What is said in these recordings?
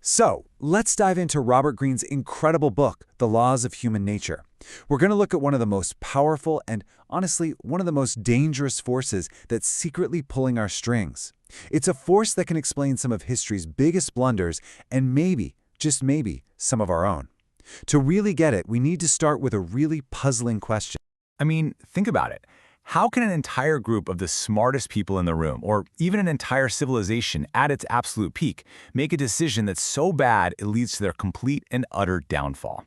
So, let's dive into Robert Greene's incredible book, The Laws of Human Nature. We're going to look at one of the most powerful and, honestly, one of the most dangerous forces that's secretly pulling our strings. It's a force that can explain some of history's biggest blunders and maybe, just maybe, some of our own. To really get it, we need to start with a really puzzling question. I mean, think about it. How can an entire group of the smartest people in the room, or even an entire civilization at its absolute peak, make a decision that's so bad it leads to their complete and utter downfall?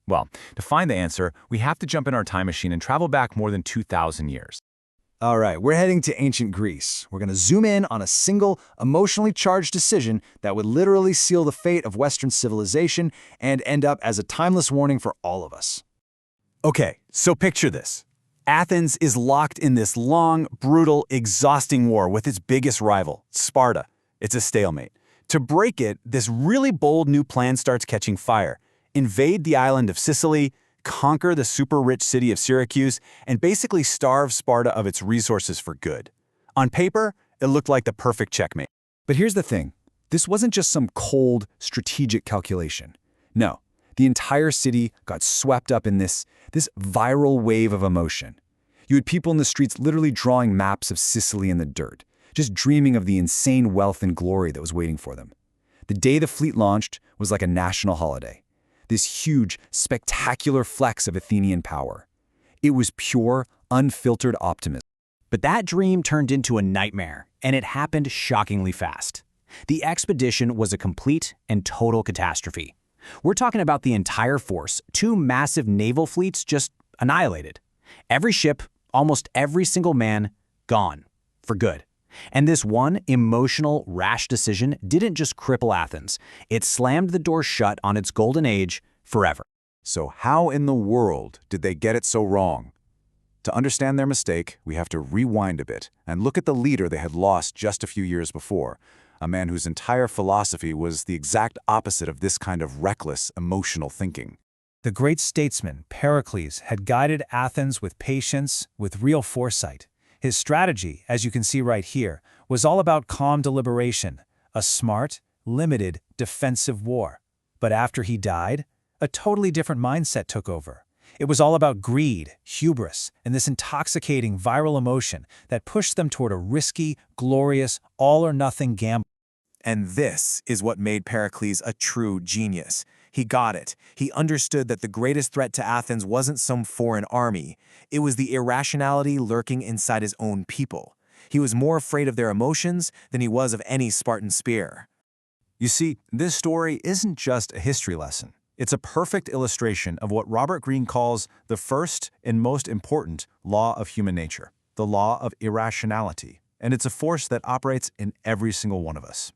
Well, to find the answer, we have to jump in our time machine and travel back more than 2,000 years. All right, we're heading to ancient Greece. We're going to zoom in on a single, emotionally charged decision that would literally seal the fate of Western civilization and end up as a timeless warning for all of us. Okay, so picture this. Athens is locked in this long, brutal, exhausting war with its biggest rival, Sparta. It's a stalemate. To break it, this really bold new plan starts catching fire. Invade the island of Sicily, conquer the super-rich city of Syracuse, and basically starve Sparta of its resources for good. On paper, it looked like the perfect checkmate. But here's the thing. This wasn't just some cold, strategic calculation. No, the entire city got swept up in this viral wave of emotion. You had people in the streets literally drawing maps of Sicily in the dirt, just dreaming of the insane wealth and glory that was waiting for them. The day the fleet launched was like a national holiday. This huge, spectacular flex of Athenian power. It was pure, unfiltered optimism. But that dream turned into a nightmare, and it happened shockingly fast. The expedition was a complete and total catastrophe. We're talking about the entire force, two massive naval fleets just annihilated. Every ship, almost every single man, gone. For good. And this one emotional, rash decision didn't just cripple Athens. It slammed the door shut on its golden age forever. So how in the world did they get it so wrong? To understand their mistake, we have to rewind a bit and look at the leader they had lost just a few years before, a man whose entire philosophy was the exact opposite of this kind of reckless, emotional thinking. The great statesman, Pericles, had guided Athens with patience, with real foresight. His strategy, as you can see right here, was all about calm deliberation, a smart, limited, defensive war. But after he died, a totally different mindset took over. It was all about greed, hubris, and this intoxicating viral emotion that pushed them toward a risky, glorious, all-or-nothing gamble. And this is what made Pericles a true genius. He got it. He understood that the greatest threat to Athens wasn't some foreign army. It was the irrationality lurking inside his own people. He was more afraid of their emotions than he was of any Spartan spear. You see, this story isn't just a history lesson. It's a perfect illustration of what Robert Greene calls the first and most important law of human nature, the law of irrationality. And it's a force that operates in every single one of us.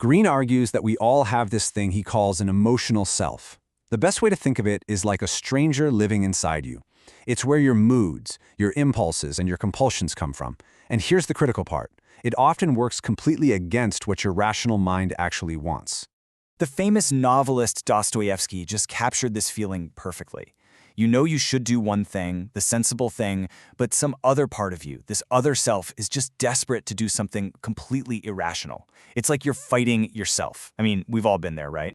Greene argues that we all have this thing he calls an emotional self. The best way to think of it is like a stranger living inside you. It's where your moods, your impulses, and your compulsions come from. And here's the critical part. It often works completely against what your rational mind actually wants. The famous novelist Dostoevsky just captured this feeling perfectly. You know you should do one thing, the sensible thing, but some other part of you, this other self, is just desperate to do something completely irrational. It's like you're fighting yourself. I mean, we've all been there, right?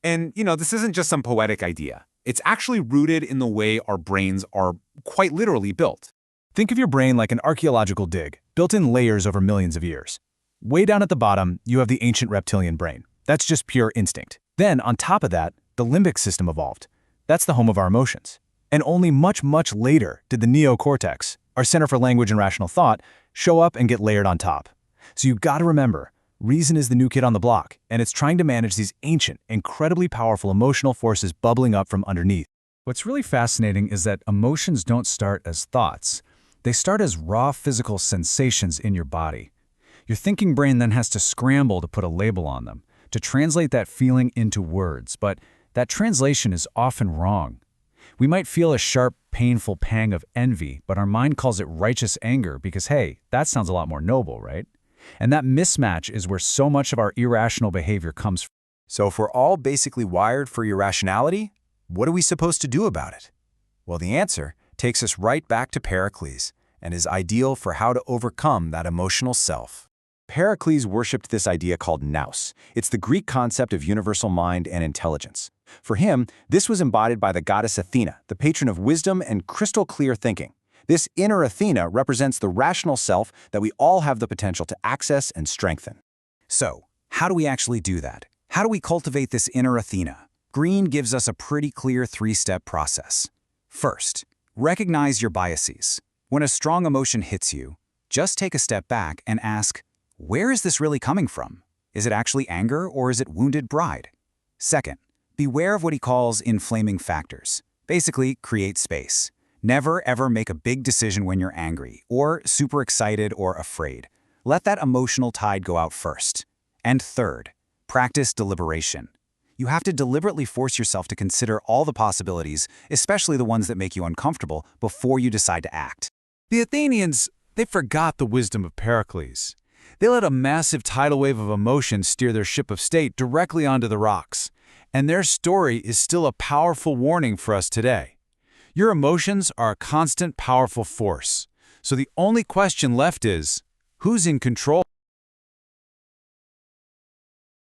And, this isn't just some poetic idea. It's actually rooted in the way our brains are quite literally built. Think of your brain like an archaeological dig, built in layers over millions of years. Way down at the bottom, you have the ancient reptilian brain. That's just pure instinct. Then, on top of that, the limbic system evolved. That's the home of our emotions. And only much, much later did the neocortex, our center for language and rational thought, show up and get layered on top. So you've got to remember, reason is the new kid on the block, and it's trying to manage these ancient, incredibly powerful emotional forces bubbling up from underneath. What's really fascinating is that emotions don't start as thoughts. They start as raw physical sensations in your body. Your thinking brain then has to scramble to put a label on them, to translate that feeling into words, but that translation is often wrong. We might feel a sharp, painful pang of envy, but our mind calls it righteous anger because, hey, that sounds a lot more noble, right? And that mismatch is where so much of our irrational behavior comes from. So if we're all basically wired for irrationality, what are we supposed to do about it? Well, the answer takes us right back to Pericles and his ideal for how to overcome that emotional self. Pericles worshipped this idea called nous. It's the Greek concept of universal mind and intelligence. For him, this was embodied by the goddess Athena, the patron of wisdom and crystal-clear thinking. This inner Athena represents the rational self that we all have the potential to access and strengthen. So, how do we actually do that? How do we cultivate this inner Athena? Green gives us a pretty clear 3-step process. First, recognize your biases. When a strong emotion hits you, just take a step back and ask, where is this really coming from? Is it actually anger or is it wounded pride? Second, beware of what he calls inflaming factors. Basically, create space. Never ever make a big decision when you're angry, or super excited or afraid. Let that emotional tide go out first. And third, practice deliberation. You have to deliberately force yourself to consider all the possibilities, especially the ones that make you uncomfortable, before you decide to act. The Athenians, they forgot the wisdom of Pericles. They let a massive tidal wave of emotion steer their ship of state directly onto the rocks. And their story is still a powerful warning for us today. Your emotions are a constant, powerful force. So the only question left is, who's in control?